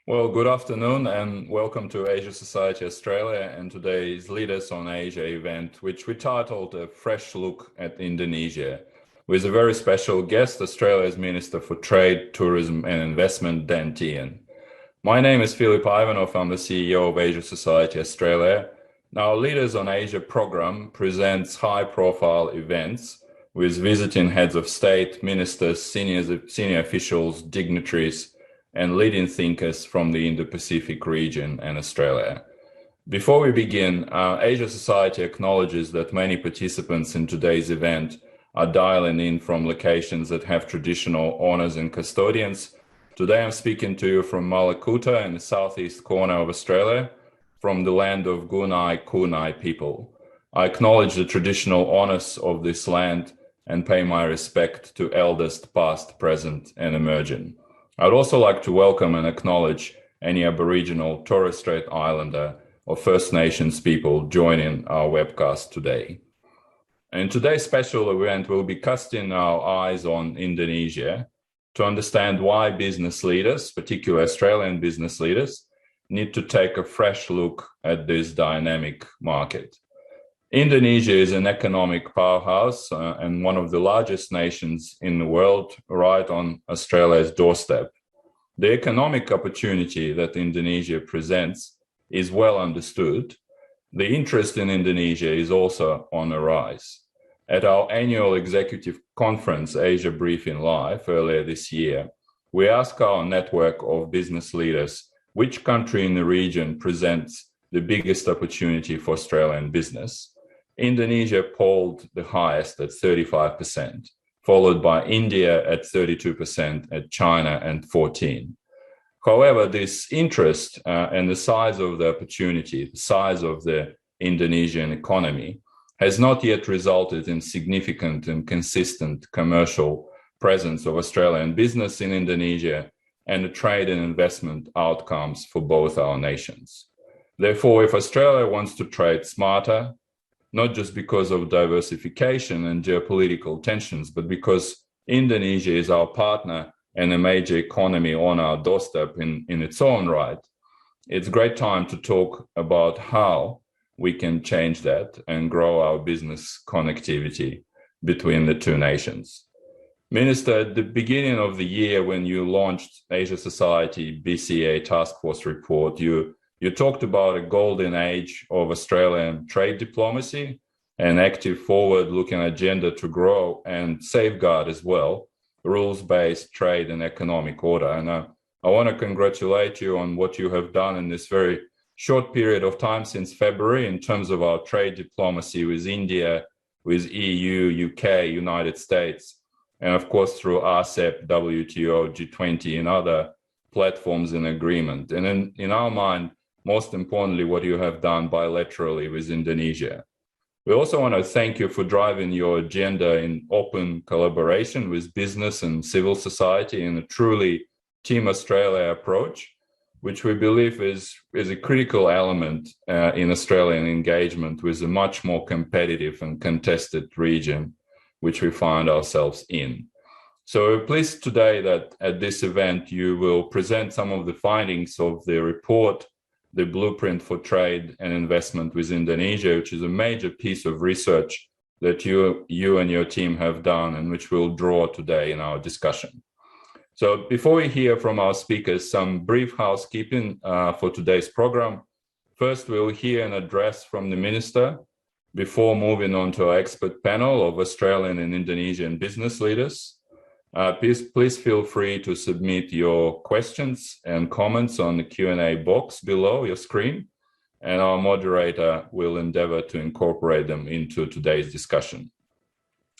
Well, good afternoon and welcome to Asia Society Australia and today's Leaders on Asia event, which we titled A Fresh Look at Indonesia, with a very special guest, Australia's Minister for Trade, Tourism and Investment, Tehan. My name is Filip Ivanov. I'm the CEO of Asia Society Australia. Now, our Leaders on Asia program presents high-profile events with visiting heads of state, ministers, senior officials, dignitaries, and leading thinkers from the Indo-Pacific region and Australia. Before we begin, Asia Society acknowledges that many participants in today's event are dialing in from locations that have traditional owners and custodians. Today I'm speaking to you from Malakuta in the southeast corner of Australia, from the land of Gunai Kunai people. I acknowledge the traditional owners of this land and pay my respect to elders past, present, and emerging. I'd also like to welcome and acknowledge any Aboriginal, Torres Strait Islander, or First Nations people joining our webcast today. In today's special event, we'll be casting our eyes on Indonesia to understand why business leaders, particularly Australian business leaders, need to take a fresh look at this dynamic market. Indonesia is an economic powerhouse and one of the largest nations in the world, right on Australia's doorstep. The economic opportunity that Indonesia presents is well understood. The interest in Indonesia is also on the rise. At our annual executive conference, Asia Briefing Live, earlier this year, we asked our network of business leaders which country in the region presents the biggest opportunity for Australian business. Indonesia polled the highest at 35%, followed by India at 32%, at China at 14%. However, this interest and the size of the opportunity, the size of the Indonesian economy, has not yet resulted in significant and consistent commercial presence of Australian business in Indonesia and the trade and investment outcomes for both our nations. Therefore, if Australia wants to trade smarter, not just because of diversification and geopolitical tensions, but because Indonesia is our partner and a major economy on our doorstep in its own right, it's a great time to talk about how we can change that and grow our business connectivity between the two nations. Minister, at the beginning of the year when you launched Asia Society BCA Task Force report, you talked about a golden age of Australian trade diplomacy, an active forward-looking agenda to grow and safeguard as well rules-based trade and economic order. And I want to congratulate you on what you have done in this very short period of time since February in terms of our trade diplomacy with India, with EU, UK, United States, and of course through RCEP, WTO, G20, and other platforms and agreement. And in our mind, most importantly, what you have done bilaterally with Indonesia. We also want to thank you for driving your agenda in open collaboration with business and civil society in a truly Team Australia approach, which we believe is a critical element in Australian engagement with a much more competitive and contested region, which we find ourselves in. So we're pleased today that at this event, you will present some of the findings of the report, the Blueprint for Trade and Investment with Indonesia, which is a major piece of research that you and your team have done and which we'll draw today in our discussion. So before we hear from our speakers, some brief housekeeping for today's program. First, we'll hear an address from the Minister before moving on to our expert panel of Australian and Indonesian business leaders. Please feel free to submit your questions and comments on the Q&A box below your screen, and our moderator will endeavor to incorporate them into today's discussion.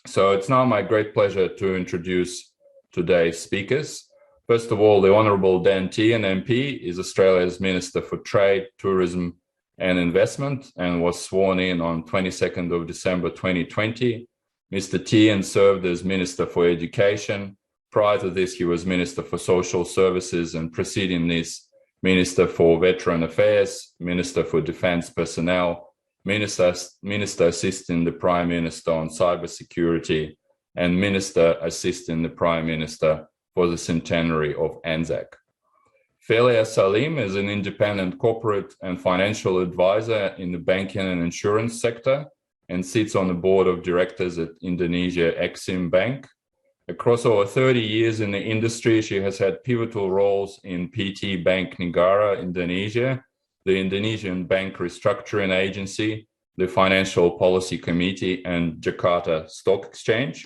So it's now my great pleasure to introduce today's speakers. First of all, the Honourable Tehan MP is Australia's Minister for Trade, Tourism and Investment and was sworn in on 22nd of December 2020. Mr. Tehan served as Minister for Education. Prior to this, he was Minister for Social Services, and preceding this, Minister for Veteran Affairs, Minister for Defence Personnel, Minister assisting the Prime Minister on Cybersecurity, and Minister assisting the Prime Minister for the centenary of Anzac. Felia Salim is an independent corporate and financial advisor in the banking and insurance sector and sits on the board of directors at Indonesia Eximbank. Across over 30 years in the industry, she has had pivotal roles in PT Bank Negara, Indonesia, the Indonesian Bank Restructuring Agency, the Financial Policy Committee, and Jakarta Stock Exchange.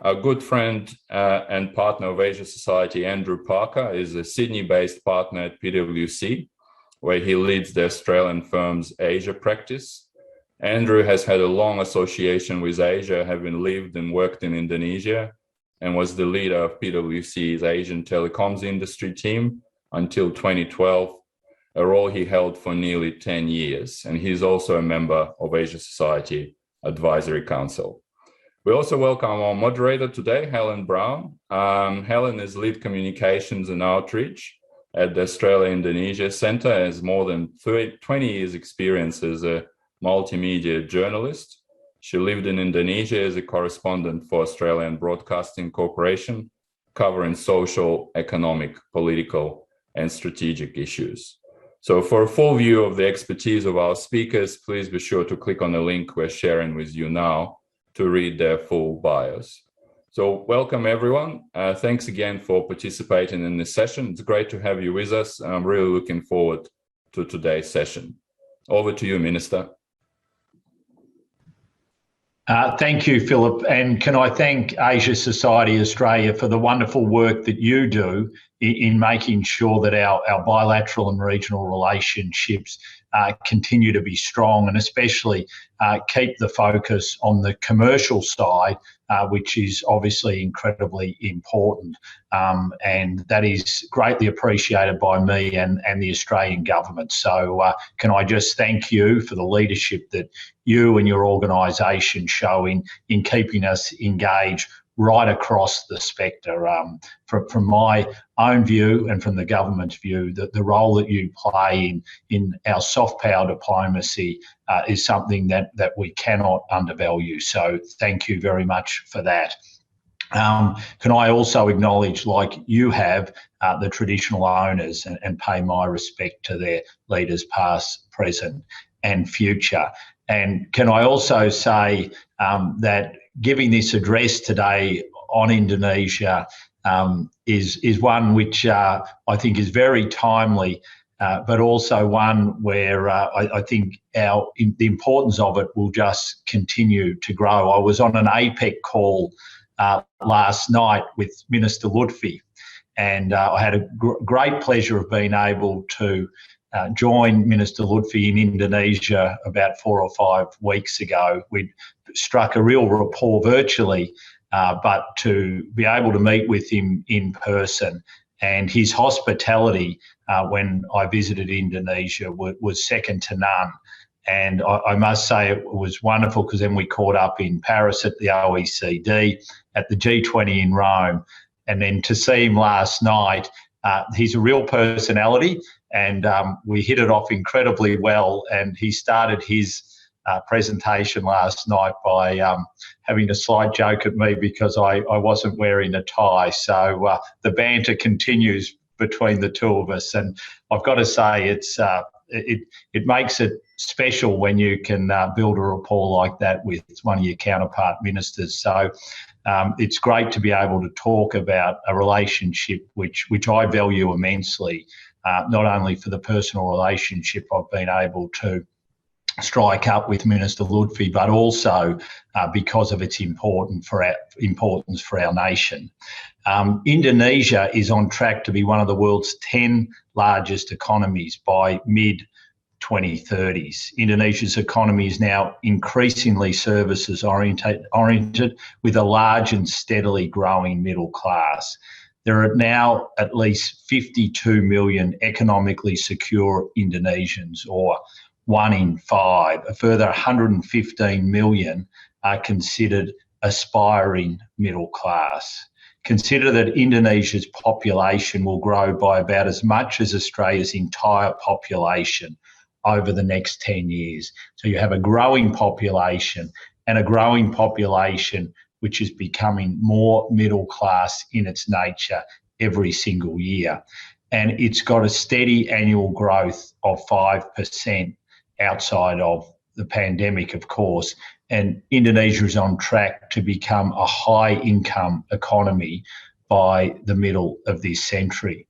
Our good friend and partner of Asia Society, Andrew Parker, is a Sydney-based partner at PwC, where he leads the Australian firm's Asia practice. Andrew has had a long association with Asia, having lived and worked in Indonesia, and was the leader of PwC's Asian telecoms industry team until 2012, a role he held for nearly 10 years. And he's also a member of Asia Society Advisory Council. We also welcome our moderator today, Helen Brown. Helen is lead communications and outreach at the Australia-Indonesia Centre, has more than 20 years experience as a multimedia journalist. She lived in Indonesia as a correspondent for Australian Broadcasting Corporation, covering social, economic, political, and strategic issues. So for a full view of the expertise of our speakers, please be sure to click on the link we're sharing with you now to read their full bios. So welcome everyone. Thanks again for participating in this session. It's great to have you with us. I'm really looking forward to today's session. Over to you, Minister. Thank you, Philip. And can I thank Asia Society Australia for the wonderful work that you do in making sure that our bilateral and regional relationships continue to be strong, and especially keep the focus on the commercial side, which is obviously incredibly important. And that is greatly appreciated by me and the Australian government. So can I just thank you for the leadership that you and your organisation show in keeping us engaged right across the spectrum. From my own view and from the government's view, that the role that you play in our soft power diplomacy is something that we cannot undervalue. So thank you very much for that. Can I also acknowledge, like you have, the traditional owners and pay my respect to their leaders past, present and future. And can I also say that giving this address today on Indonesia is one which I think is very timely, but also one where I think the importance of it will just continue to grow. I was on an APEC call last night with Minister Lutfi, and I had a great pleasure of being able to join Minister Lutfi in Indonesia about 4 or 5 weeks ago. We struck a real rapport virtually, but to be able to meet with him in person, and his hospitality when I visited Indonesia was second to none. And I must say it was wonderful, because then we caught up in Paris at the OECD, at the G20 in Rome, and then to see him last night. He's a real personality, and we hit it off incredibly well. And he started his presentation last night by having a slight joke at me because I wasn't wearing a tie. So the banter continues between the two of us, and I've got to say it makes it special when you can build a rapport like that with one of your counterpart ministers. So it's great to be able to talk about a relationship which I value immensely, not only for the personal relationship I've been able to strike up with Minister Lutfi, but also because of its importance for our nation. Indonesia is on track to be one of the world's 10 largest economies by mid-2030s. Indonesia's economy is now increasingly services oriented with a large and steadily growing middle class. There are now at least 52 million economically secure Indonesians, or 1 in 5. A further 115 million are considered aspiring middle class. Consider that Indonesia's population will grow by about as much as Australia's entire population over the next 10 years. So you have a growing population, and a growing population which is becoming more middle class in its nature every single year. and it's got a steady annual growth of 5% outside of the pandemic, of course. And Indonesia is on track to become a high-income economy by the middle of this century.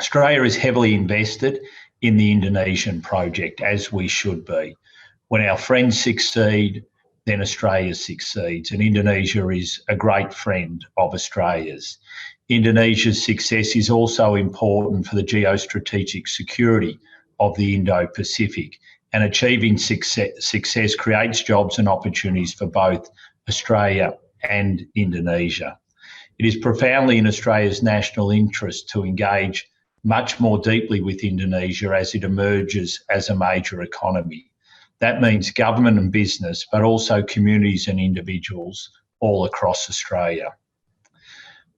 Australia is heavily invested in the Indonesian project, as we should be. When our friends succeed, then Australia succeeds, and Indonesia is a great friend of Australia's. Indonesia's success is also important for the geostrategic security of the Indo-Pacific, and achieving success creates jobs and opportunities for both Australia and Indonesia. It is profoundly in Australia's national interest to engage much more deeply with Indonesia as it emerges as a major economy. That means government and business, but also communities and individuals all across Australia.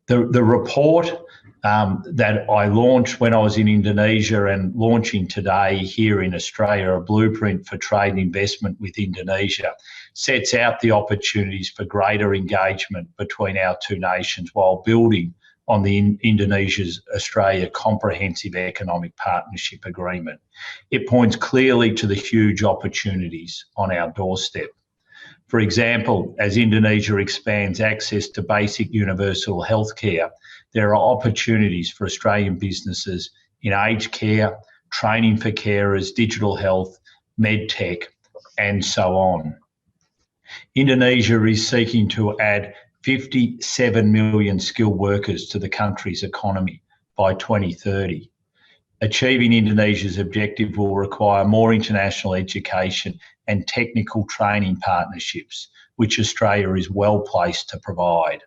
The report that I launched when I was in Indonesia and launching today here in Australia, A Blueprint for Trade and Investment with Indonesia, sets out the opportunities for greater engagement between our two nations while building on the Indonesia's Australia Comprehensive Economic Partnership Agreement. It points clearly to the huge opportunities on our doorstep. For example, as Indonesia expands access to basic universal healthcare, there are opportunities for Australian businesses in aged care, training for carers, digital health, medtech, and so on. Indonesia is seeking to add 57 million skilled workers to the country's economy by 2030. Achieving Indonesia's objective will require more international education and technical training partnerships, which Australia is well placed to provide.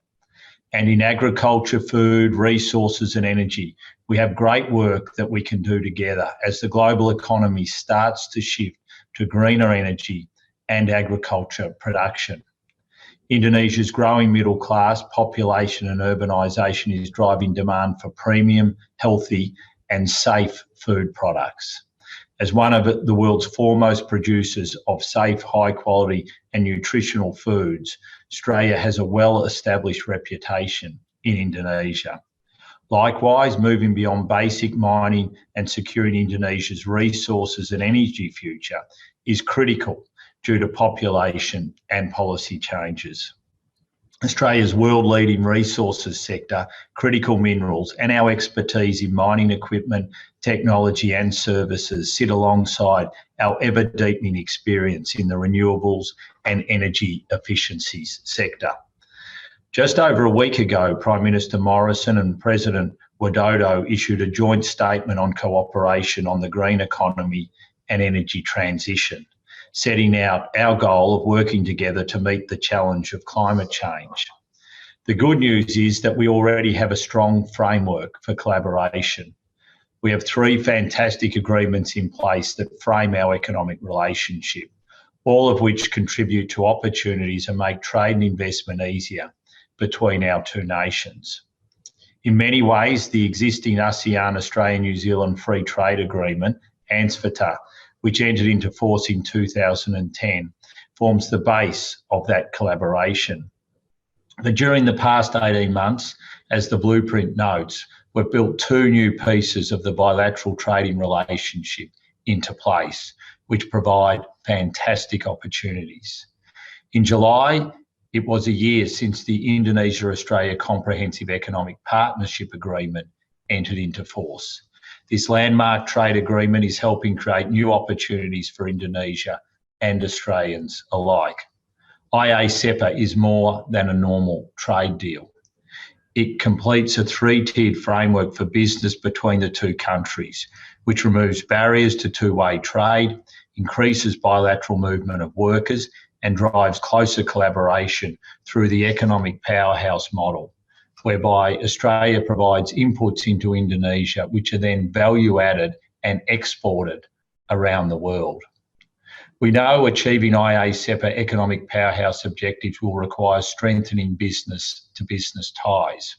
And in agriculture, food, resources and energy, we have great work that we can do together as the global economy starts to shift to greener energy and agriculture production. Indonesia's growing middle class, population and urbanisation is driving demand for premium, healthy and safe food products. As one of the world's foremost producers of safe, high quality and nutritional foods, Australia has a well-established reputation in Indonesia. Likewise, moving beyond basic mining and securing Indonesia's resources and energy future is critical due to population and policy changes. Australia's world-leading resources sector, critical minerals and our expertise in mining equipment, technology and services sit alongside our ever-deepening experience in the renewables and energy efficiencies sector. Just over a week ago, Prime Minister Morrison and President Widodo issued a joint statement on cooperation on the green economy and energy transition, setting out our goal of working together to meet the challenge of climate change. The good news is that we already have a strong framework for collaboration. We have 3 fantastic agreements in place that frame our economic relationship, all of which contribute to opportunities and make trade and investment easier between our two nations. In many ways, the existing ASEAN Australia-New Zealand Free Trade Agreement, ANZFTA, which entered into force in 2010, forms the base of that collaboration. But during the past 18 months, as the blueprint notes, we've built 2 new pieces of the bilateral trading relationship into place, which provide fantastic opportunities. In July, it was a year since the Indonesia-Australia Comprehensive Economic Partnership Agreement entered into force. This landmark trade agreement is helping create new opportunities for Indonesia and Australians alike. IA-CEPA is more than a normal trade deal. It completes a 3-tiered framework for business between the two countries, which removes barriers to two-way trade, increases bilateral movement of workers, and drives closer collaboration through the economic powerhouse model, whereby Australia provides inputs into Indonesia, which are then value-added and exported around the world. We know achieving IA-CEPA economic powerhouse objectives will require strengthening business-to-business ties.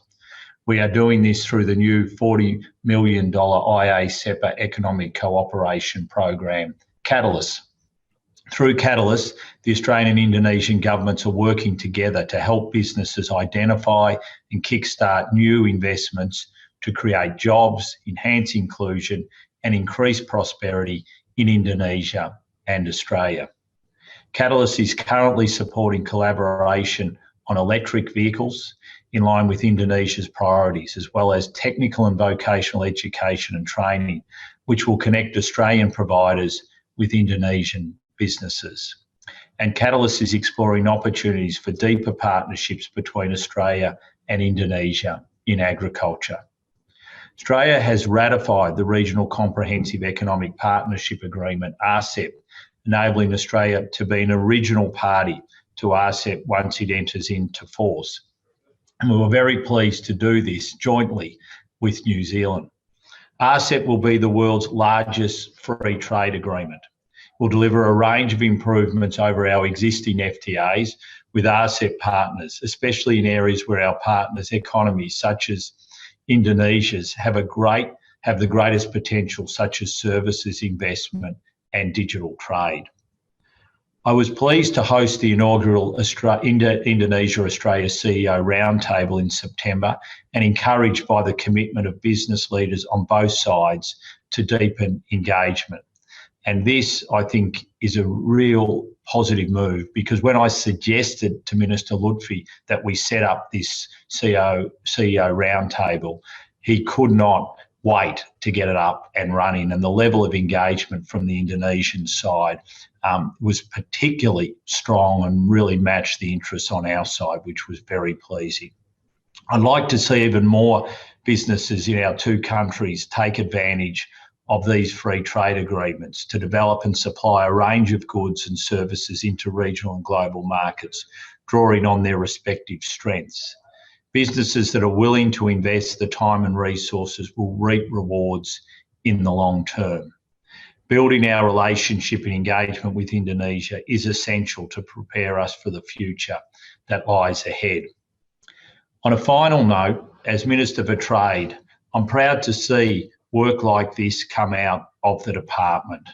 We are doing this through the new $40 million IA-CEPA economic cooperation program, Catalyst. Through Catalyst, the Australian and Indonesian governments are working together to help businesses identify and kickstart new investments to create jobs, enhance inclusion and increase prosperity in Indonesia and Australia. Catalyst is currently supporting collaboration on electric vehicles in line with Indonesia's priorities, as well as technical and vocational education and training, which will connect Australian providers with Indonesian businesses. And Catalyst is exploring opportunities for deeper partnerships between Australia and Indonesia in agriculture. Australia has ratified the Regional Comprehensive Economic Partnership Agreement, RCEP, enabling Australia to be an original party to RCEP once it enters into force. And we were very pleased to do this jointly with New Zealand. RCEP will be the world's largest free trade agreement. We'll deliver a range of improvements over our existing FTAs with RCEP partners, especially in areas where our partners' economies, such as Indonesia's, have the greatest potential, such as services, investment and digital trade. I was pleased to host the inaugural Indonesia-Australia CEO Roundtable in September and encouraged by the commitment of business leaders on both sides to deepen engagement. And this, I think, is a real positive move, because when I suggested to Minister Lutfi that we set up this CEO Roundtable, he could not wait to get it up and running, and the level of engagement from the Indonesian side was particularly strong and really matched the interests on our side, which was very pleasing. I'd like to see even more businesses in our two countries take advantage of these free trade agreements to develop and supply a range of goods and services into regional and global markets, drawing on their respective strengths. Businesses that are willing to invest the time and resources will reap rewards in the long term. Building our relationship and engagement with Indonesia is essential to prepare us for the future that lies ahead. On a final note, as Minister for Trade, I'm proud to see work like this come out of the department.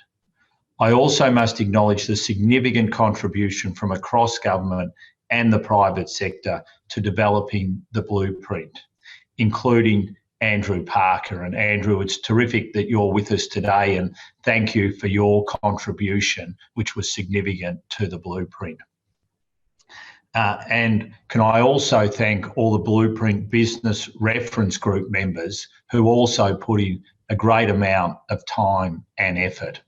I also must acknowledge the significant contribution from across government and the private sector to developing the blueprint, including Andrew Parker. And Andrew, it's terrific that you're with us today, and thank you for your contribution, which was significant to the blueprint. And can I also thank all the Blueprint Business Reference Group members who also put in a great amount of time and effort.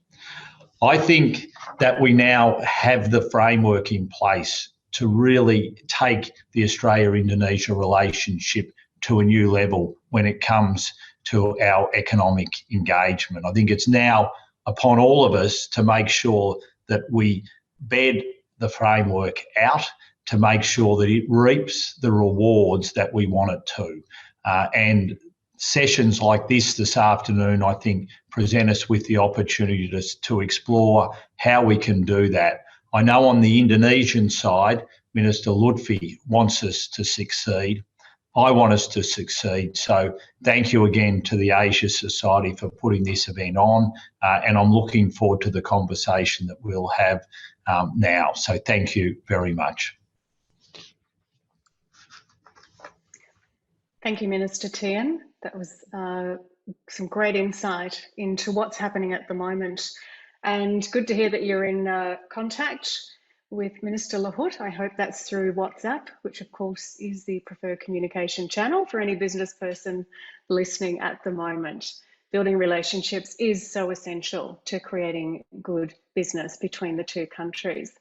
I think that we now have the framework in place to really take the Australia-Indonesia relationship to a new level when it comes to our economic engagement. I think it's now upon all of us to make sure that we bed the framework out to make sure that it reaps the rewards that we want it to. And sessions like this afternoon, I think, present us with the opportunity to explore how we can do that. I know on the Indonesian side, Minister Lutfi wants us to succeed. I want us to succeed. So thank you again to the Asia Society for putting this event on, and I'm looking forward to the conversation that we'll have now. So thank you very much. Thank you, Minister Tehan. That was some great insight into what's happening at the moment. And good to hear that you're in contact with Minister Lahut. I hope that's through WhatsApp, which of course is the preferred communication channel for any business person listening at the moment. Building relationships is so essential to creating good business between the two countries.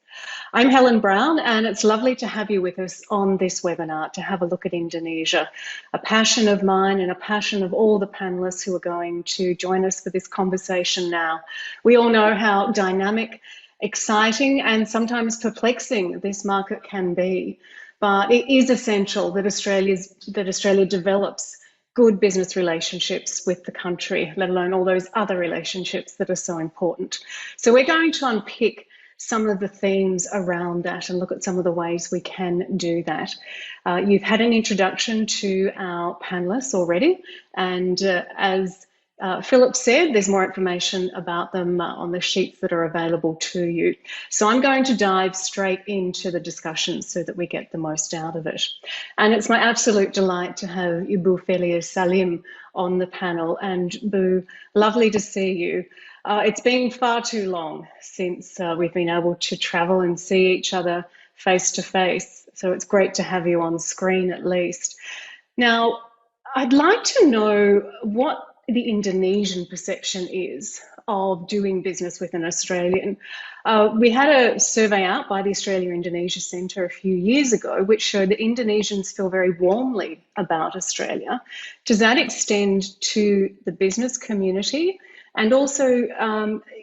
I'm Helen Brown, and it's lovely to have you with us on this webinar to have a look at Indonesia, a passion of mine and a passion of all the panelists who are going to join us for this conversation now. We all know how dynamic, exciting and sometimes perplexing this market can be, but it is essential that Australia develops good business relationships with the country, let alone all those other relationships that are so important. So we're going to unpick some of the themes around that and look at some of the ways we can do that. You've had an introduction to our panelists already, and as Philip said, there's more information about them on the sheets that are available to you. So I'm going to dive straight into the discussion so that we get the most out of it. And it's my absolute delight to have Ibu Felia Salim on the panel. And Boo, lovely to see you. It's been far too long since we've been able to travel and see each other face to face. So it's great to have you on screen at least. Now, I'd like to know what the Indonesian perception is of doing business with an Australian. We had a survey out by the Australia-Indonesia Centre a few years ago which showed that Indonesians feel very warmly about Australia. Does that extend to the business community? And also,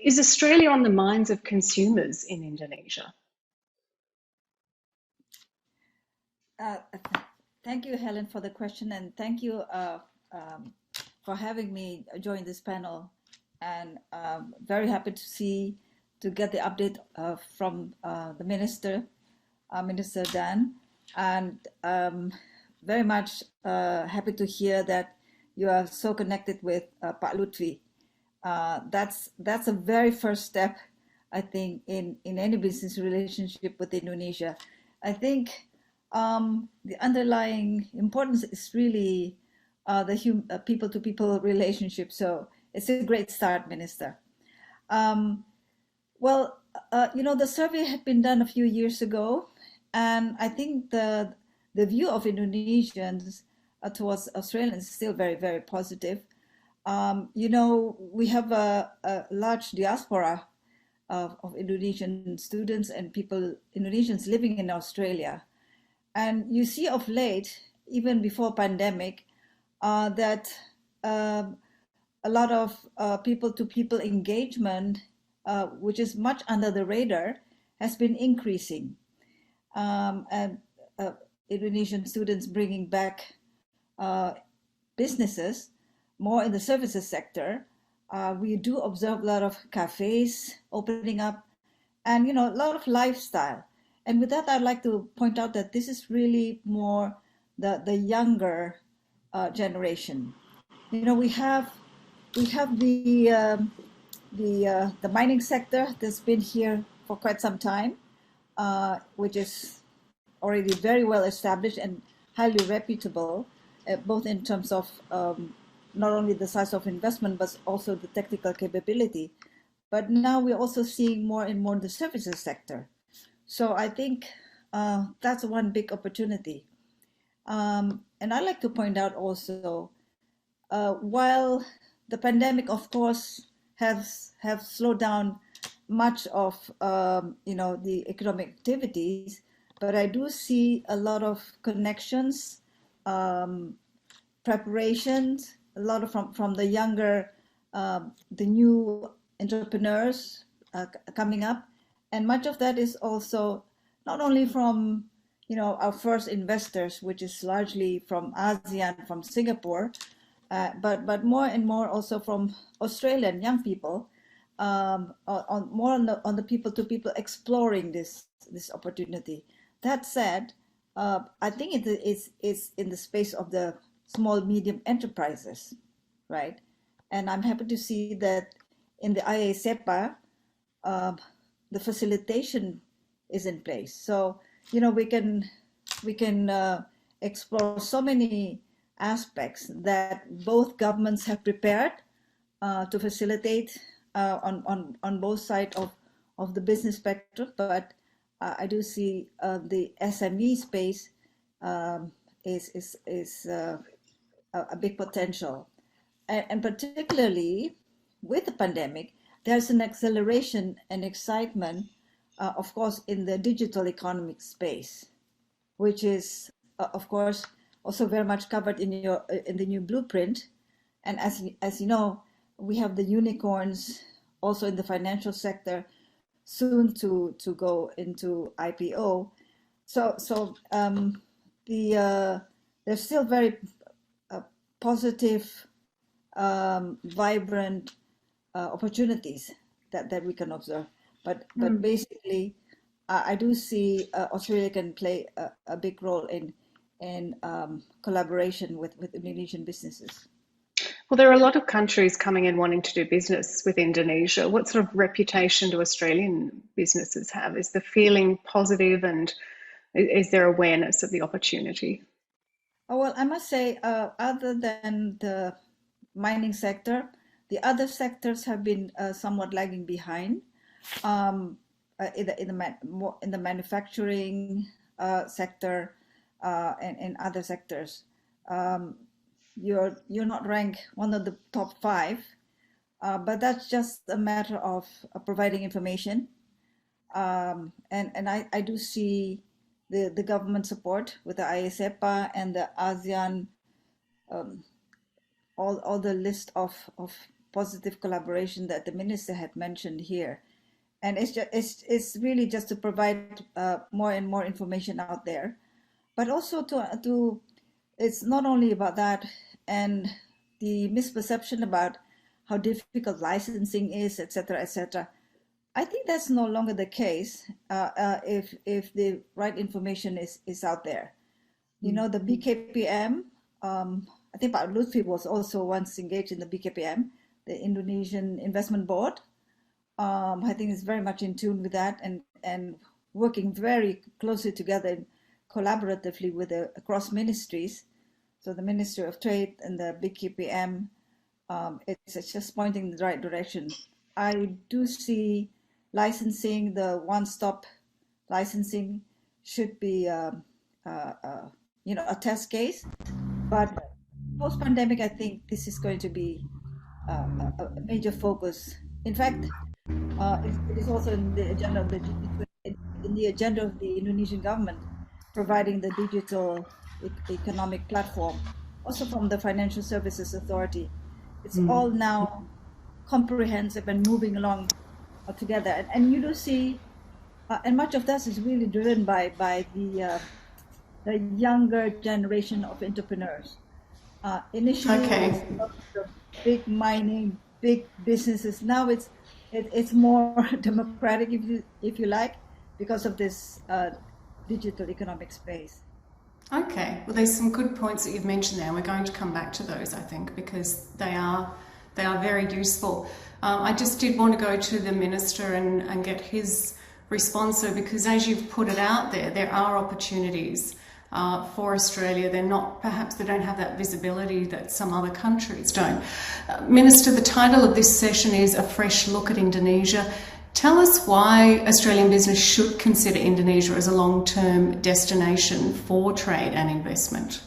is Australia on the minds of consumers in Indonesia? Thank you, Helen, for the question, and thank you for having me join this panel. And very happy to get the update from the Minister, Minister Dan, and very much happy to hear that you are so connected with Pak Lutfi. That's a very first step, I think, in any business relationship with Indonesia. I think the underlying importance is really the people-to-people relationship. So it's a great start, Minister. Well, the survey had been done a few years ago, and I think the view of Indonesians towards Australians is still very, very positive. We have a large diaspora of Indonesian students and Indonesians living in Australia. And you see of late, even before pandemic, that a lot of people-to-people engagement, which is much under the radar, has been increasing. And Indonesian students bringing back businesses more in the services sector. We do observe a lot of cafes opening up and, a lot of lifestyle. And with that, I'd like to point out that this is really more the younger generation. We have the mining sector that's been here for quite some time, which is already very well established and highly reputable, both in terms of not only the size of investment, but also the technical capability. But now we're also seeing more and more the services sector. So I think that's one big opportunity. And I'd like to point out also, while the pandemic, of course, have slowed down much of the economic activities, but I do see a lot of connections, preparations, a lot of from the younger, the new entrepreneurs coming up. And much of that is also not only from, our first investors, which is largely from ASEAN, from Singapore, but more and more also from Australian young people, on the people-to-people exploring this opportunity. That said, I think it's in the space of the small, medium enterprises, right? And I'm happy to see that in the IA-SEPA, the facilitation is in place. So, we can explore so many aspects that both governments have prepared to facilitate on both sides of the business spectrum. But I do see the SME space is a big potential, and particularly with the pandemic, there's an acceleration and excitement, of course, in the digital economic space, which is, of course, also very much covered in the new blueprint. And as you know, we have the unicorns also in the financial sector, soon to go into IPO. So there's still very positive, vibrant opportunities that we can observe. But basically, I do see Australia can play a big role in collaboration with Indonesian businesses. Well, there are a lot of countries coming in wanting to do business with Indonesia. What sort of reputation do Australian businesses have? Is the feeling positive, and is there awareness of the opportunity? Oh, well, I must say, other than the mining sector, the other sectors have been somewhat lagging behind. In the manufacturing sector and in other sectors, you're not ranked one of the top 5, but that's just a matter of providing information. And I do see the government support with the ISEPA and the ASEAN, all the list of positive collaboration that the minister had mentioned here. And it's really just to provide more and more information out there, but also to it's not only about that, and the misperception about how difficult licensing is, etc., etc. I think that's no longer the case if the right information is out there. You know, the BKPM, I think Pak Lutfi was also once engaged in the BKPM, the Indonesian Investment Board. I think it's very much in tune with that and working very closely together collaboratively with the across ministries. So the Ministry of Trade and the BKPM, it's just pointing in the right direction. I do see licensing, the one-stop licensing should be a test case, but post-pandemic, I think this is going to be a major focus. In fact, it is also in the agenda of the Indonesian government, providing the digital economic platform, also from the Financial Services Authority. It's all now comprehensive and moving along together. And you do see, and much of that is really driven by the younger generation of entrepreneurs. Initially, it was the big mining, big businesses. Now it's more democratic, if you like, because of this digital economic space. Okay, well, there's some good points that you've mentioned there, and we're going to come back to those, I think, because they are very useful. I just did want to go to the Minister and get his response, so because as you've put it out there are opportunities for Australia. They don't have that visibility that some other countries don't. Minister, the title of this session is A Fresh Look at Indonesia. Tell us why Australian business should consider Indonesia as a long-term destination for trade and investment.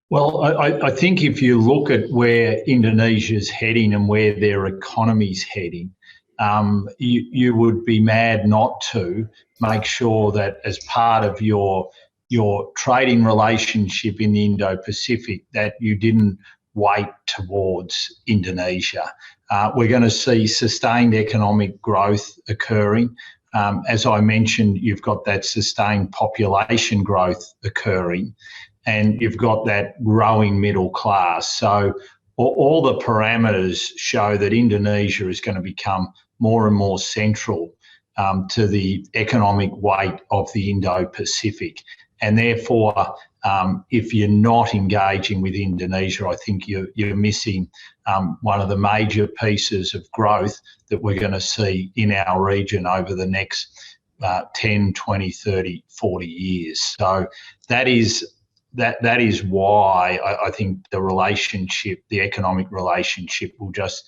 Well, I think if you look at where Indonesia's heading and where their economy's heading, you would be mad not to make sure that as part of your trading relationship in the Indo-Pacific that you didn't weight towards Indonesia. We're going to see sustained economic growth occurring. As I mentioned, you've got that sustained population growth occurring, and you've got that growing middle class. So all the parameters show that Indonesia is going to become more and more central to the economic weight of the Indo-Pacific. And therefore, if you're not engaging with Indonesia, I think you're missing one of the major pieces of growth that we're going to see in our region over the next 10, 20, 30, 40 years. So that is why I think the relationship, the economic relationship, will just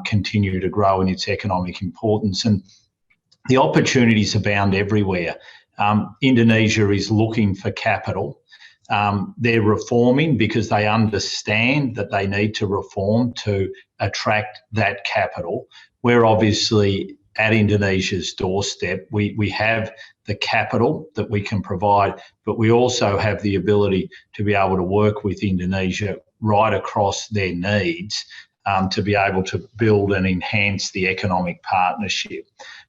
continue to grow in its economic importance. And the opportunities abound everywhere. Indonesia is looking for capital. They're reforming because they understand that they need to reform to attract that capital. We're obviously at Indonesia's doorstep. We have the capital that we can provide, but we also have the ability to be able to work with Indonesia right across their needs to be able to build and enhance the economic partnership.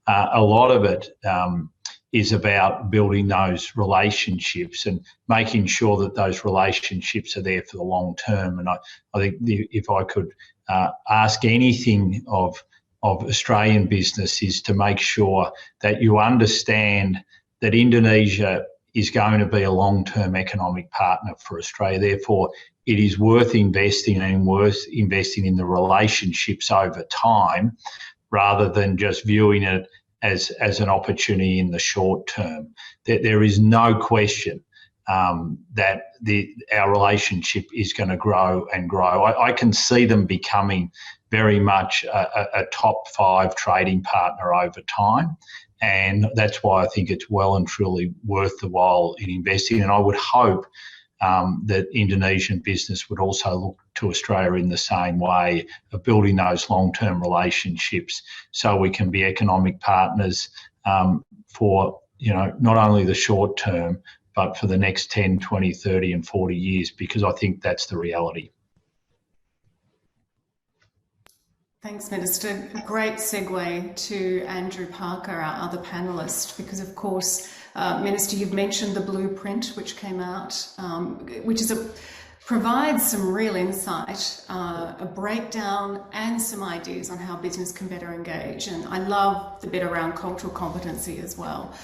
A lot of it is about building those relationships and making sure that those relationships are there for the long term. And I think if I could ask anything of Australian business is to make sure that you understand that Indonesia is going to be a long-term economic partner for Australia. Therefore, it is worth investing and worth investing in the relationships over time rather than just viewing it as an opportunity in the short term. There is no question that our relationship is going to grow and grow. I can see them becoming very much a top 5 trading partner over time. And that's why I think it's well and truly worth the while in investing. And I would hope that Indonesian business would also look to Australia in the same way of building those long-term relationships so we can be economic partners for, not only the short term, but for the next 10, 20, 30 and 40 years, because I think that's the reality. Thanks, Minister. Great segue to Andrew Parker, our other panellist, because of course, Minister, you've mentioned the blueprint which came out, which provides some real insight, a breakdown and some ideas on how business can better engage. And I love the bit around cultural competency as well.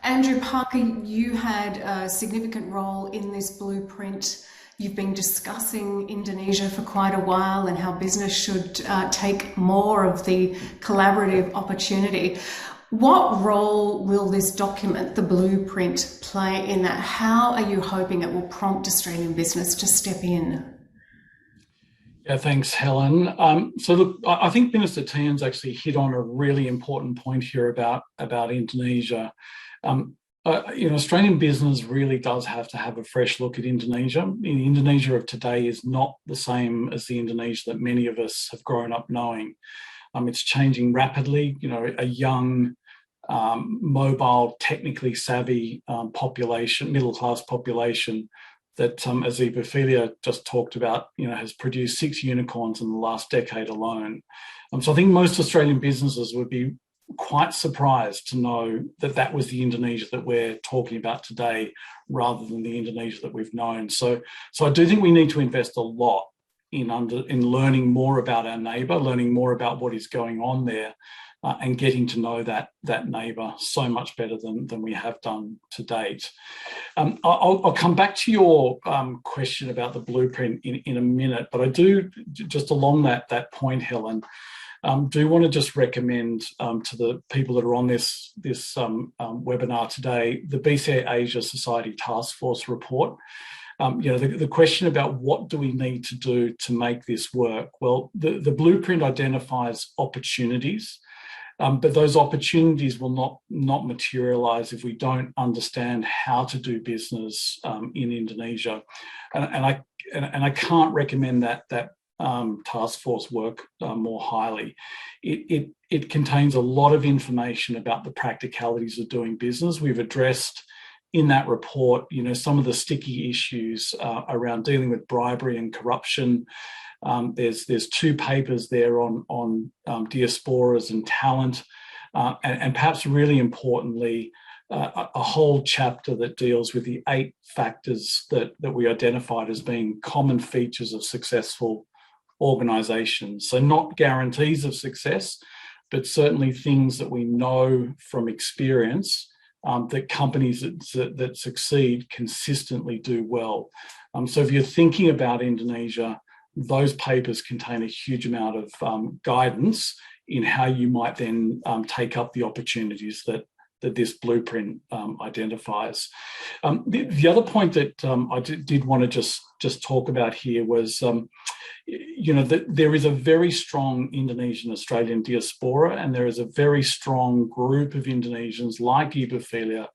Andrew Parker, you had a significant role in this blueprint. You've been discussing Indonesia for quite a while and how business should take more of the collaborative opportunity. What role will this document, the blueprint, play in that? How are you hoping it will prompt Australian business to step in? Yeah, thanks, Helen. So look, I think Minister Tehan's actually hit on a really important point here about Indonesia. Australian business really does have to have a fresh look at Indonesia. The Indonesia of today is not the same as the Indonesia that many of us have grown up knowing. It's changing rapidly. A young, mobile, technically savvy population, middle-class population that, as Felia just talked about, has produced 6 unicorns in the last decade alone. So I think most Australian businesses would be quite surprised to know that that was the Indonesia that we're talking about today rather than the Indonesia that we've known. So I do think we need to invest a lot in learning more about our neighbour, learning more about what is going on there, and getting to know that neighbour so much better than we have done to date. I'll come back to your question about the blueprint in a minute, but I do, just along that point, Helen, do want to just recommend to the people that are on this webinar today, the BCA Asia Society Task Force report. The question about what do we need to do to make this work? Well, the blueprint identifies opportunities, but those opportunities will not materialise if we don't understand how to do business in Indonesia. And I can't recommend that task force work more highly. It contains a lot of information about the practicalities of doing business. We've addressed in that report, some of the sticky issues around dealing with bribery and corruption. There's 2 papers there on diasporas and talent, and perhaps really importantly, a whole chapter that deals with the 8 factors that we identified as being common features of successful organisations. So not guarantees of success, but certainly things that we know from experience that companies that succeed consistently do well. So if you're thinking about Indonesia, those papers contain a huge amount of guidance in how you might then take up the opportunities that this blueprint identifies. The other point that I did want to just talk about here was, that there is a very strong Indonesian-Australian diaspora, and there is a very strong group of Indonesians like Felia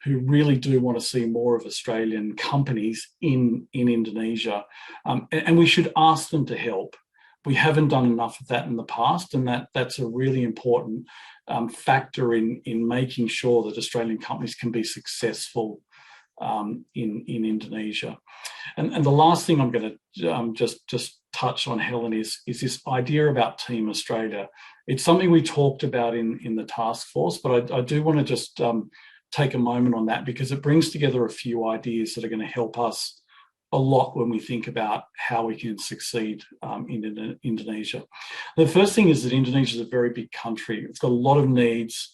who really do want to see more of Australian companies in Indonesia. And we should ask them to help. We haven't done enough of that in the past, and that's a really important factor in making sure that Australian companies can be successful in Indonesia. And the last thing I'm going to just touch on, Helen, is this idea about Team Australia. It's something we talked about in the task force, but I do want to just take a moment on that, because it brings together a few ideas that are going to help us a lot when we think about how we can succeed in Indonesia. The first thing is that Indonesia is a very big country. It's got a lot of needs,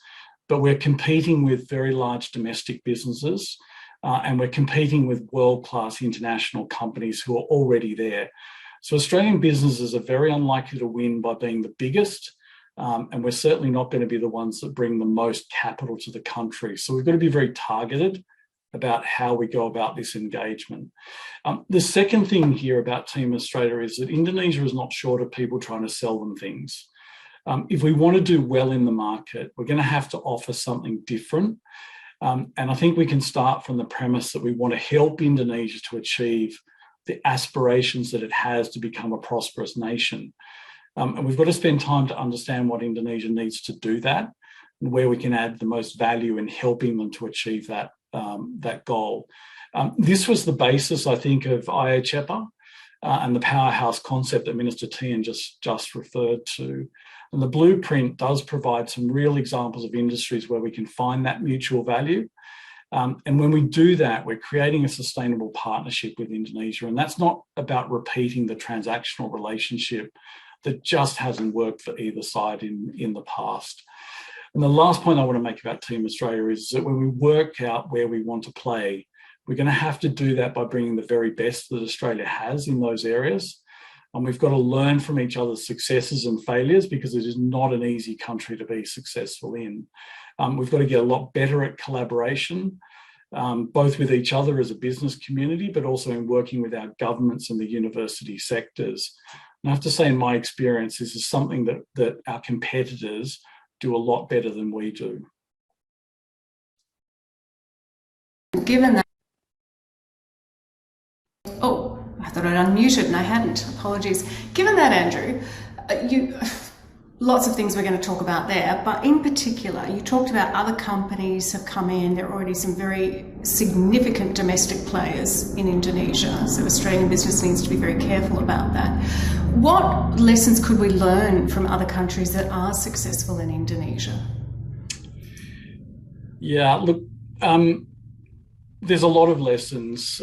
but we're competing with very large domestic businesses. and we're competing with world-class international companies who are already there. So Australian businesses are very unlikely to win by being the biggest, and we're certainly not going to be the ones that bring the most capital to the country. So we've got to be very targeted about how we go about this engagement. The second thing here about Team Australia is that Indonesia is not short of people trying to sell them things. If we want to do well in the market, we're going to have to offer something different. And I think we can start from the premise that we want to help Indonesia to achieve the aspirations that it has to become a prosperous nation. And we've got to spend time to understand what Indonesia needs to do that and where we can add the most value in helping them to achieve that, that goal. This was the basis, I think, of IHEPA and the powerhouse concept that Minister Tehan just referred to. And the blueprint does provide some real examples of industries where we can find that mutual value. And when we do that, we're creating a sustainable partnership with Indonesia. And that's not about repeating the transactional relationship that just hasn't worked for either side in the past. And the last point I want to make about Team Australia is that when we work out where we want to play, we're going to have to do that by bringing the very best that Australia has in those areas. And we've got to learn from each other's successes and failures, because it is not an easy country to be successful in. We've got to get a lot better at collaboration, both with each other as a business community, but also in working with our governments and the university sectors. And I have to say, in my experience, this is something that our competitors do a lot better than we do. Given that, oh, I thought I'd unmuted and I hadn't. Apologies. Given that, Andrew, lots of things we're going to talk about there, but in particular, you talked about other companies have come in. There are already some very significant domestic players in Indonesia, so Australian business needs to be very careful about that. What lessons could we learn from other countries that are successful in Indonesia? Yeah, look, there's a lot of lessons.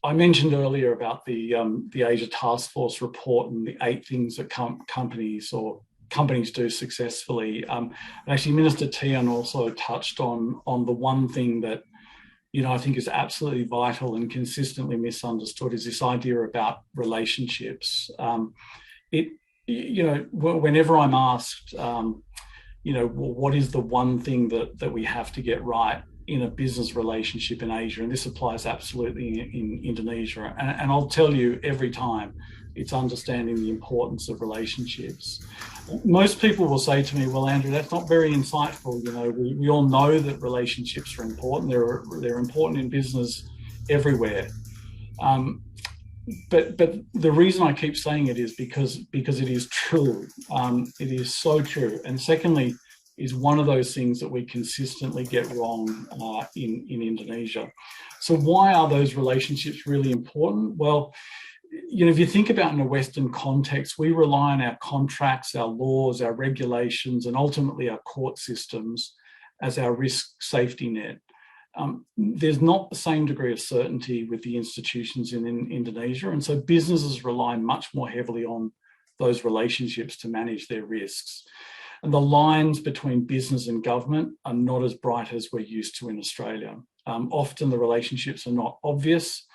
I mentioned earlier about the Asia Task Force report and the 8 things that companies do successfully. And actually, Minister Tehan also touched on the one thing that, I think is absolutely vital and consistently misunderstood, is this idea about relationships. Whenever I'm asked, what is the one thing that we have to get right in a business relationship in Asia, and this applies absolutely in Indonesia. And I'll tell you every time, it's understanding the importance of relationships. Most people will say to me, well, Andrew, that's not very insightful. We all know that relationships are important. They're important in business everywhere. But the reason I keep saying it is because it is true. It is so true. And secondly, is one of those things that we consistently get wrong in Indonesia. So why are those relationships really important? Well, if you think about in a Western context, we rely on our contracts, our laws, our regulations, and ultimately our court systems as our risk safety net. There's not the same degree of certainty with the institutions in Indonesia, and so businesses rely much more heavily on those relationships to manage their risks. And the lines between business and government are not as bright as we're used to in Australia. Often the relationships are not obvious.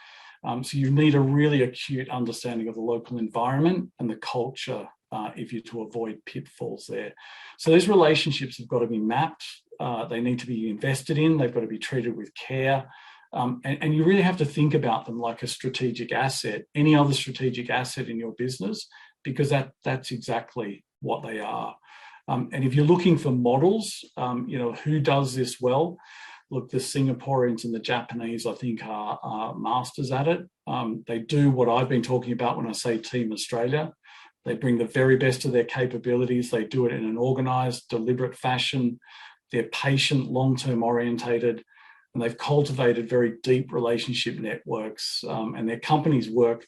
So you need a really acute understanding of the local environment and the culture if you're to avoid pitfalls there. So these relationships have got to be mapped. They need to be invested in. They've got to be treated with care. And you really have to think about them like a strategic asset, any other strategic asset in your business, because that's exactly what they are. And if you're looking for models, who does this well? Look, the Singaporeans and the Japanese, I think, are masters at it. They do what I've been talking about when I say Team Australia. They bring the very best of their capabilities. They do it in an organised, deliberate fashion. They're patient, long-term orientated, and they've cultivated very deep relationship networks. And their companies work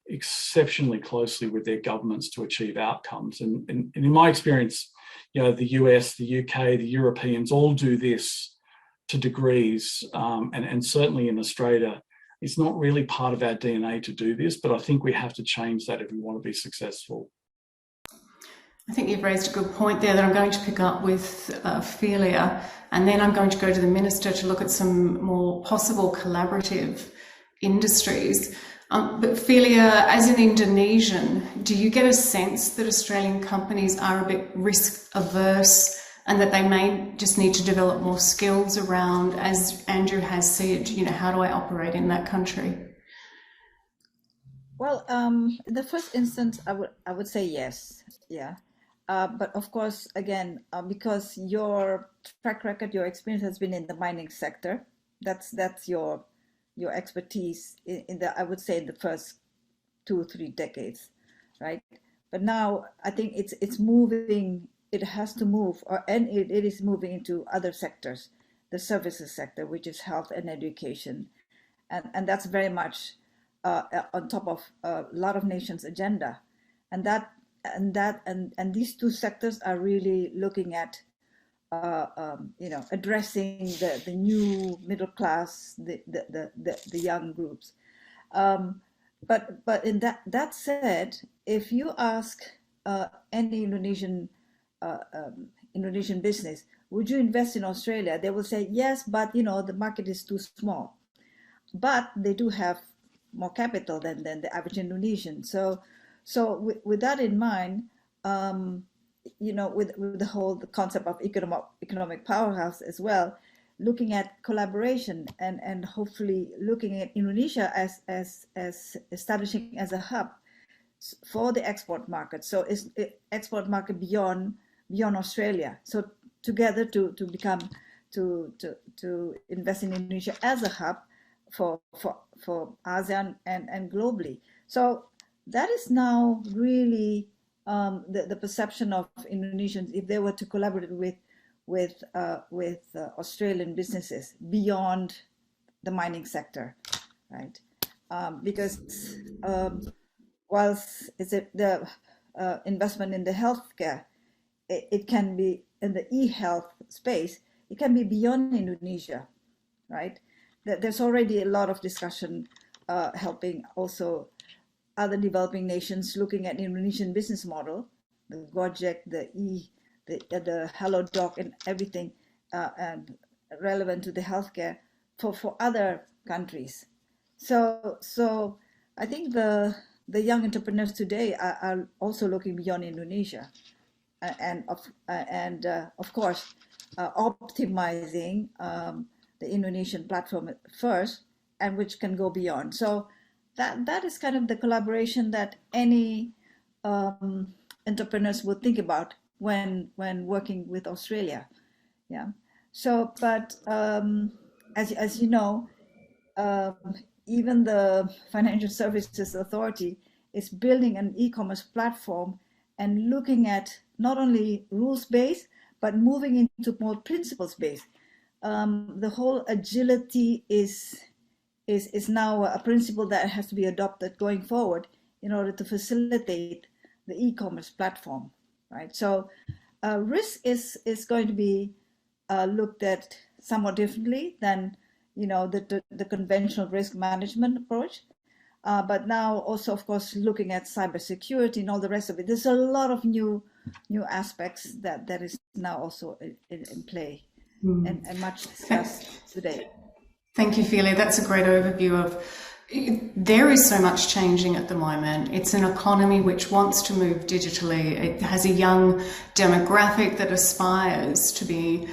exceptionally closely with their governments to achieve outcomes. And in my experience, the US, the UK, the Europeans all do this to degrees. And certainly in Australia, it's not really part of our DNA to do this, but I think we have to change that if we want to be successful. I think you've raised a good point there that I'm going to pick up with Felia, and then I'm going to go to the Minister to look at some more possible collaborative industries. But Felia, as an Indonesian, do you get a sense that Australian companies are a bit risk averse and that they may just need to develop more skills around, as Andrew has said, you know, how do I operate in that country? Well, in the first instance, I would say yes, yeah. But of course, again, because your track record, your experience has been in the mining sector, that's your expertise in the, I would say, in the first 2 or 3 decades, right? But now I think it's moving. It has to move, and it is moving into other sectors, the services sector, which is health and education, and that's very much on top of a lot of nations' agenda, and these 2 sectors are really looking at addressing the new middle class, the young groups. But in that said, if you ask any Indonesian business, would you invest in Australia? They will say yes, but the market is too small. But they do have more capital than the average Indonesian. So with that in mind, with the concept of economic powerhouse as well, looking at collaboration and hopefully looking at Indonesia as establishing as a hub for the export market. So it's export market beyond Australia. So together to invest in Indonesia as a hub for ASEAN and globally. So that is now really the perception of Indonesians if they were to collaborate with Australian businesses beyond the mining sector, right? Because whilst the investment in the healthcare, it can be in the e-health space, it can be beyond Indonesia, right? There's already a lot of discussion helping also other developing nations looking at Indonesian business model, the Gojek, the HelloDoc, and everything and relevant to the healthcare for other countries. So I think the young entrepreneurs today are also looking beyond Indonesia, and of course optimizing the Indonesian platform first, and which can go beyond. So that is kind of the collaboration that any entrepreneurs would think about when working with Australia. Yeah. So, but as you know, even the Financial Services Authority is building an e-commerce platform and looking at not only rules-based, but moving into more principles-based. The whole agility is now a principle that has to be adopted going forward in order to facilitate the e-commerce platform, right? So risk is going to be looked at somewhat differently than the conventional risk management approach. But now also, of course, looking at cybersecurity and all the rest of it. There's a lot of new aspects that is now also in play and much discussed today. Thank you, Felia. That's a great overview of. There is so much changing at the moment. It's an economy which wants to move digitally. It has a young demographic that aspires to be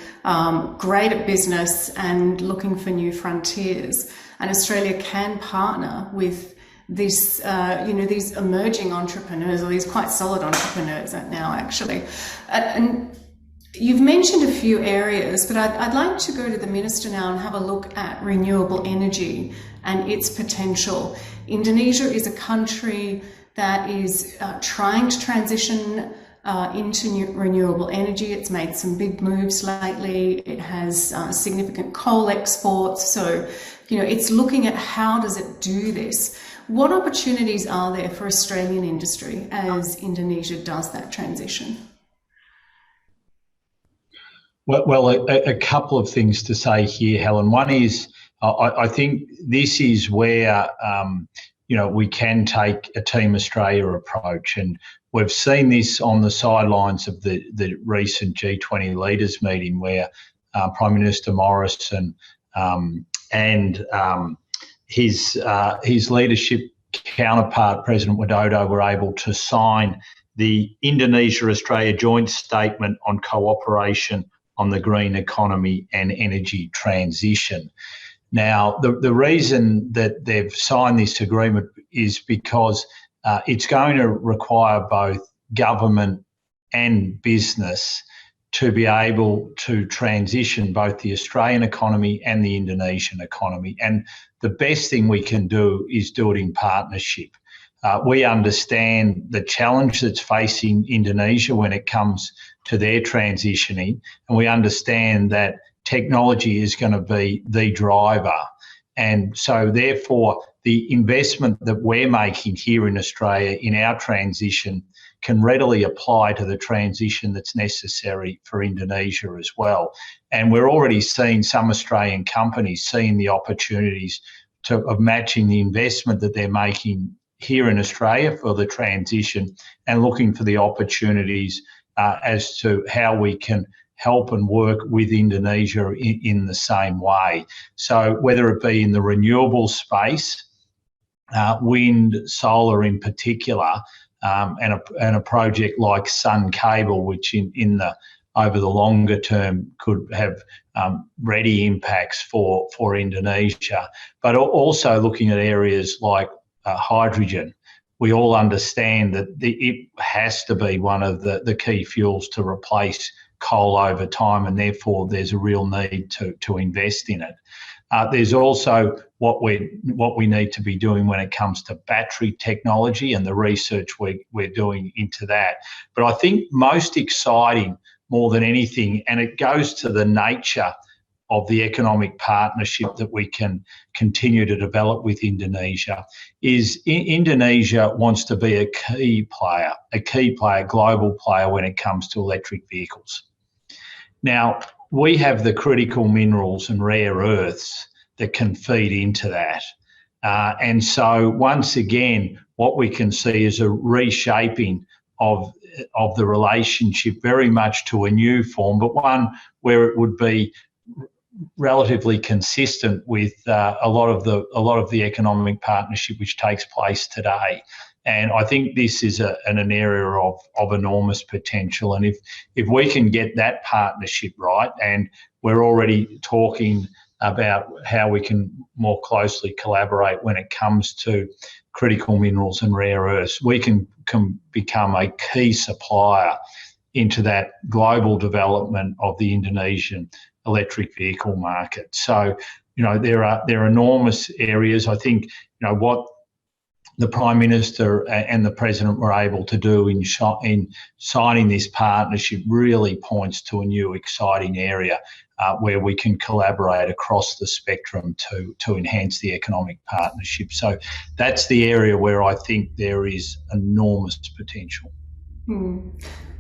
great at business and looking for new frontiers. And Australia can partner with this, these emerging entrepreneurs, or these quite solid entrepreneurs now, actually. And you've mentioned a few areas, but I'd like to go to the Minister now and have a look at renewable energy and its potential. Indonesia is a country that is trying to transition into renewable energy. It's made some big moves lately. It has significant coal exports. So, it's looking at how does it do this? What opportunities are there for Australian industry as Indonesia does that transition? Well, a couple of things to say here, Helen. One is I think this is where we can take a Team Australia approach, and we've seen this on the sidelines of the recent G20 leaders meeting, where Prime Minister Morrison and his leadership counterpart, President Widodo, were able to sign the Indonesia-Australia Joint Statement on Cooperation on the Green Economy and Energy Transition. Now, the reason that they've signed this agreement is because it's going to require both government and business to be able to transition both the Australian economy and the Indonesian economy. And the best thing we can do is do it in partnership. We understand the challenge that's facing Indonesia when it comes to their transitioning, and we understand that technology is going to be the driver. And so therefore, the investment that we're making here in Australia in our transition can readily apply to the transition that's necessary for Indonesia as well. And we're already seeing some Australian companies seeing the opportunities of matching the investment that they're making here in Australia for the transition and looking for the opportunities as to how we can help and work with Indonesia in the same way. So whether it be in the renewable space, wind, solar in particular, and a project like Sun Cable, which over the longer term could have ready impacts for Indonesia, but also looking at areas like hydrogen. We all understand that it has to be one of the key fuels to replace coal over time, and therefore there's a real need to invest in it. There's also what we need to be doing when it comes to battery technology and the research we're doing into that. But I think most exciting more than anything, and it goes to the nature of the economic partnership that we can continue to develop with Indonesia, is Indonesia wants to be a key player, global player when it comes to electric vehicles. Now, we have the critical minerals and rare earths that can feed into that. And so once again, what we can see is a reshaping of the relationship very much to a new form, but one where it would be relatively consistent with a lot of the economic partnership which takes place today. And I think this is an area of enormous potential. And if we can get that partnership right, and we're already talking about how we can more closely collaborate when it comes to critical minerals and rare earths, we can become a key supplier into that global development of the Indonesian electric vehicle market. So, there are enormous areas. I think, what the Prime Minister and the President were able to do in signing this partnership really points to a new exciting area where we can collaborate across the spectrum to enhance the economic partnership. So that's the area where I think there is enormous potential.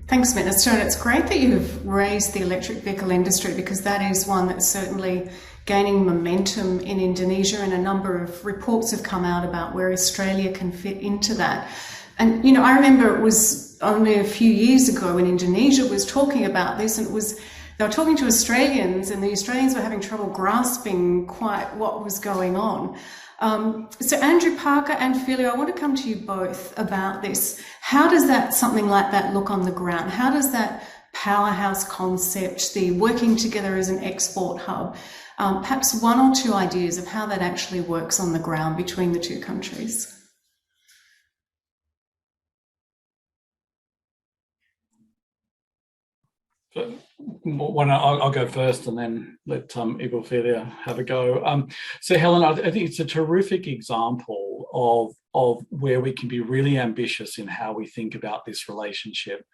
Thanks, Minister. And it's great that you've raised the electric vehicle industry, because that is one that's certainly gaining momentum in Indonesia, and a number of reports have come out about where Australia can fit into that. And, I remember it was only a few years ago when Indonesia was talking about this, and they were talking to Australians, and the Australians were having trouble grasping quite what was going on. So Andrew Parker and Felia, I want to come to you both about this. How does something like that look on the ground? How does that powerhouse concept, the working together as an export hub, perhaps one or two ideas of how that actually works on the ground between the two countries? I'll go first and then let Ibu Felia have a go. So Helen, I think it's a terrific example of where we can be really ambitious in how we think about this relationship.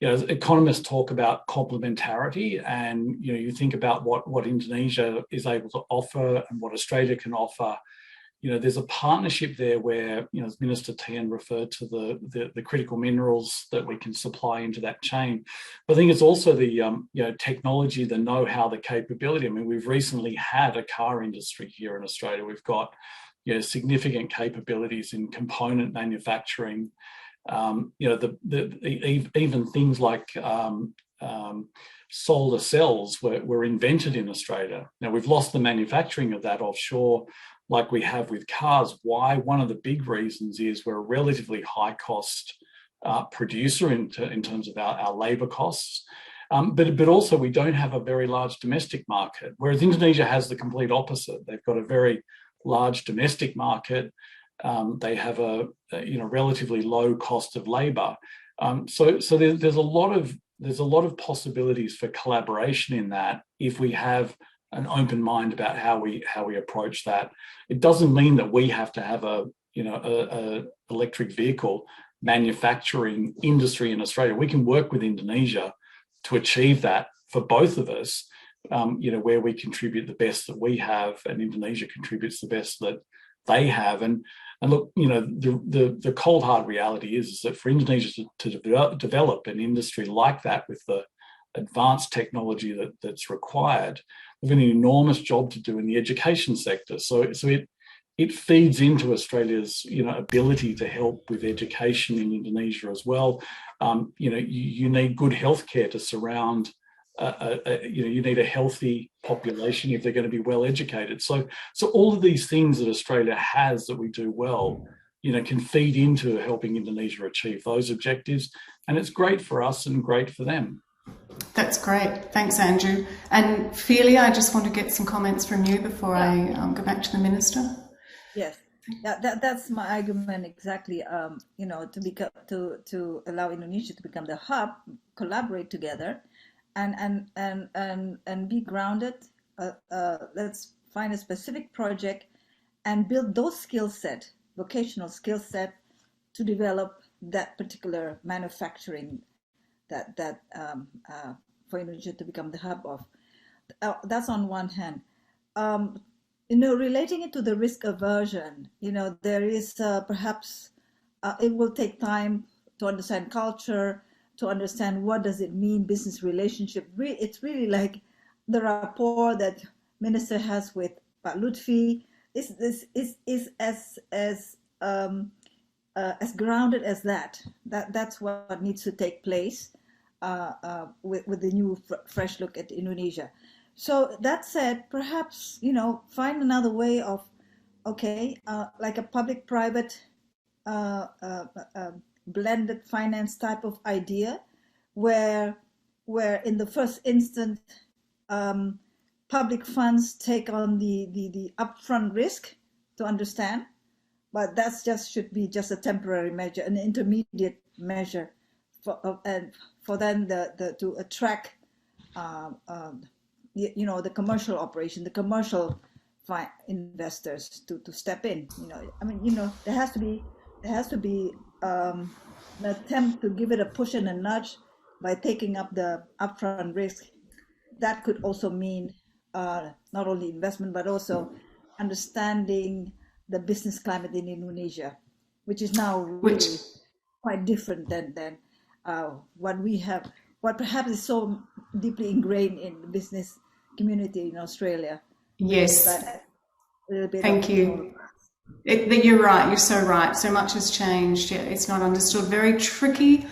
As economists talk about complementarity, and you think about what Indonesia is able to offer and what Australia can offer. There's a partnership there where, as Minister Tehan referred to the critical minerals that we can supply into that chain. But I think it's also the technology, the know-how, the capability. I mean, we've recently had a car industry here in Australia. We've got significant capabilities in component manufacturing, Even things like solar cells were invented in Australia. Now, we've lost the manufacturing of that offshore like we have with cars. Why? One of the big reasons is we're a relatively high cost producer in terms of our labour costs. But also we don't have a very large domestic market, whereas Indonesia has the complete opposite. They've got a very large domestic market. They have a relatively low cost of labour. So there's a lot of possibilities for collaboration in that if we have an open mind about how we approach that. It doesn't mean that we have to have a electric vehicle manufacturing industry in Australia. We can work with Indonesia to achieve that for both of us, where we contribute the best that we have and Indonesia contributes the best that they have. And look, the cold hard reality is that for Indonesia to develop an industry like that with the advanced technology that's required, we've got an enormous job to do in the education sector. So it feeds into Australia's ability to help with education in Indonesia as well. You need good healthcare to surround. You need a healthy population if they're going to be well educated. So all of these things that Australia has that we do well, can feed into helping Indonesia achieve those objectives, and it's great for us and great for them. That's great. Thanks, Andrew. And Felia, I just want to get some comments from you before I go back to the Minister. Yes, that's my argument exactly. To allow Indonesia to become the hub, collaborate together, and be grounded. Let's find a specific project and build those vocational skill set, to develop that particular manufacturing that for Indonesia to become the hub of. That's on one hand. Relating it to the risk aversion, there is perhaps it will take time to understand culture, to understand what does it mean, business relationship. It's really like the rapport that Minister has with Pak Lutfi is as grounded as that. That's what needs to take place with the new fresh look at Indonesia. So that said, perhaps find another way of like a public-private blended finance type of idea, where in the first instance public funds take on the upfront risk to understand, but that's should be just a temporary measure, an intermediate measure for them to attract the commercial operation, the commercial investors to step in. There has to be an attempt to give it a push and a nudge by taking up the upfront risk. That could also mean not only investment but also understanding the business climate in Indonesia, which is now really quite different than what we have, what perhaps is so deeply ingrained in the business community in Australia. Yes. Thank you. You're right. You're so right. So much has changed. Yeah, it's not understood. Very tricky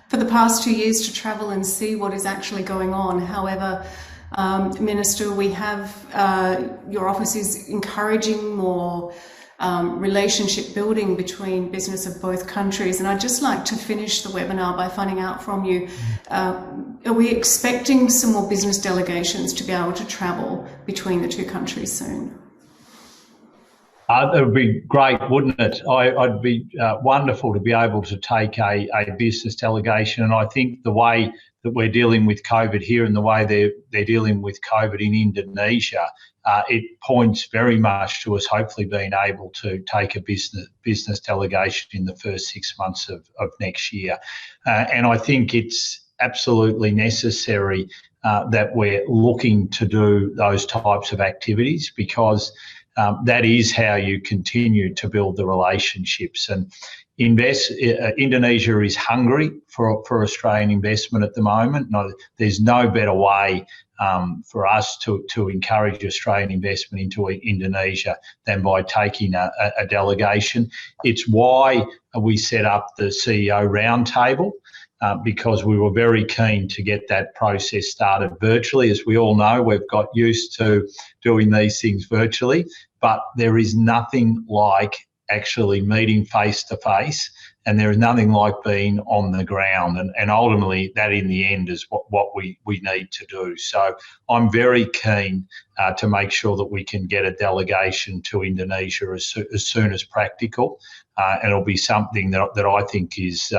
for the past 2 years to travel and see what is actually going on. However, Minister, we have your office is encouraging more relationship building between business of both countries. And I'd just like to finish the webinar by finding out from you, are we expecting some more business delegations to be able to travel between the two countries soon? It would be great, wouldn't it? I'd be wonderful to be able to take a business delegation. And I think the way that we're dealing with COVID here and the way they're dealing with COVID in Indonesia, it points very much to us hopefully being able to take a business delegation in the first 6 months of next year. And I think it's absolutely necessary that we're looking to do those types of activities, because that is how you continue to build the relationships. And Indonesia is hungry for Australian investment at the moment. There's no better way for us to encourage Australian investment into Indonesia than by taking a delegation. It's why we set up the CEO roundtable, because we were very keen to get that process started virtually. As we all know, we've got used to doing these things virtually, but there is nothing like actually meeting face to face, and there is nothing like being on the ground, and ultimately that in the end is what we need to do. So I'm very keen to make sure that we can get a delegation to Indonesia as soon as practical, and it'll be something that I think is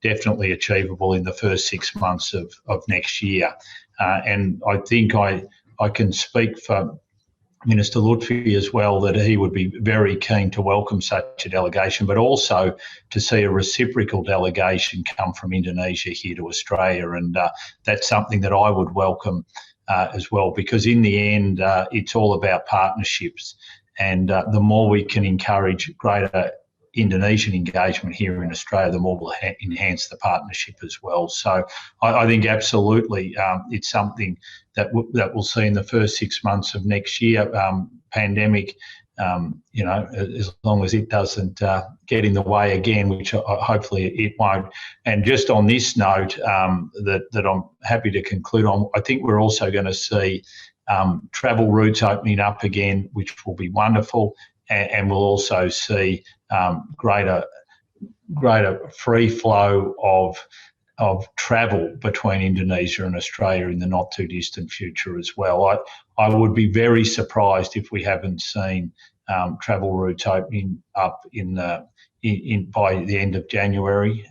definitely achievable in the first 6 months of next year. And I think I can speak for Minister Lutfi as well, that he would be very keen to welcome such a delegation, but also to see a reciprocal delegation come from Indonesia here to Australia. And that's something that I would welcome as well, because in the end, it's all about partnerships. And the more we can encourage greater Indonesian engagement here in Australia, the more we'll enhance the partnership as well. So I think absolutely it's something that we'll see in the first 6 months of next year. Pandemic, as long as it doesn't get in the way again, which hopefully it won't. And just on this note, that I'm happy to conclude on, I think we're also going to see travel routes opening up again, which will be wonderful. And we'll also see greater free flow of travel between Indonesia and Australia in the not too distant future as well. I would be very surprised if we haven't seen travel routes opening up by the end of January.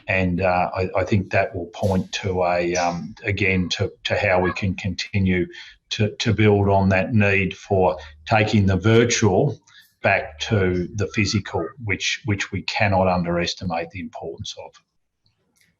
And I think that will point to to how we can continue to build on that need for taking the virtual back to the physical, which we cannot underestimate the importance of.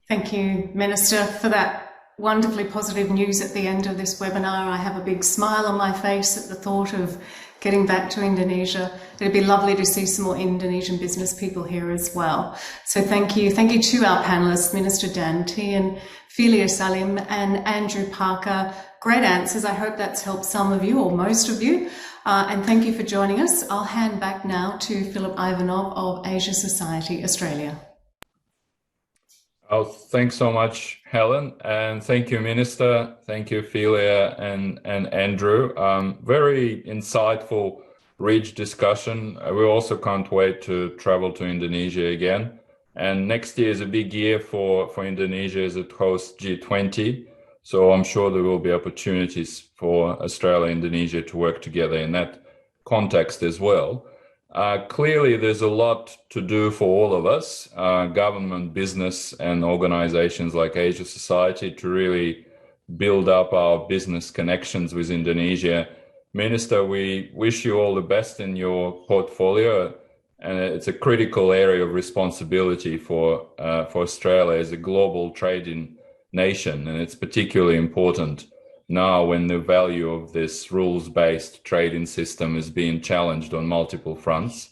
Thank you, Minister, for that wonderfully positive news at the end of this webinar. I have a big smile on my face at the thought of getting back to Indonesia. It'd be lovely to see some more Indonesian business people here as well. So thank you. Thank you to our panellists, Minister Dan Tehan, Felia Salim and Andrew Parker. Great answers. I hope that's helped some of you or most of you. And thank you for joining us. I'll hand back now to Philip Ivanov of Asia Society Australia. Oh, thanks so much, Helen, and thank you, Minister. Thank you, Felia and Andrew. Very insightful, rich discussion. We also can't wait to travel to Indonesia again. And next year is a big year for Indonesia as it hosts G20. So I'm sure there will be opportunities for Australia and Indonesia to work together in that context as well. Clearly, there's a lot to do for all of us, government, business, and organizations like Asia Society, to really build up our business connections with Indonesia. Minister, we wish you all the best in your portfolio, and it's a critical area of responsibility for Australia as a global trading nation, and it's particularly important now when the value of this rules-based trading system is being challenged on multiple fronts.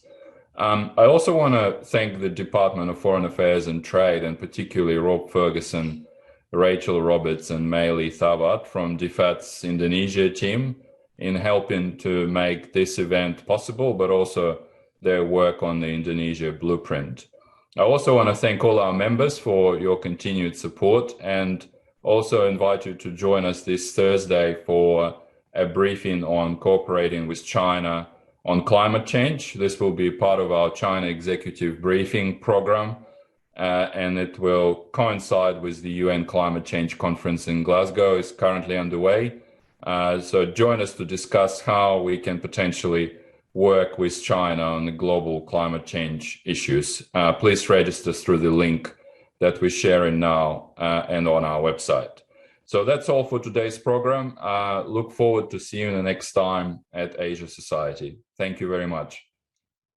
I also want to thank the Department of Foreign Affairs and Trade, and particularly Rob Ferguson, Rachel Roberts and Meili Thavat from DFAT's Indonesia team in helping to make this event possible, but also their work on the Indonesia blueprint. I also want to thank all our members for your continued support, and also invite you to join us this Thursday for a briefing on cooperating with China on climate change. This will be part of our China Executive Briefing Program, and it will coincide with the UN Climate Change Conference in Glasgow. It's currently underway. So join us to discuss how we can potentially work with China on the global climate change issues. Please register through the link that we're sharing now and on our website. So that's all for today's program. Look forward to seeing you the next time at Asia Society. Thank you very much.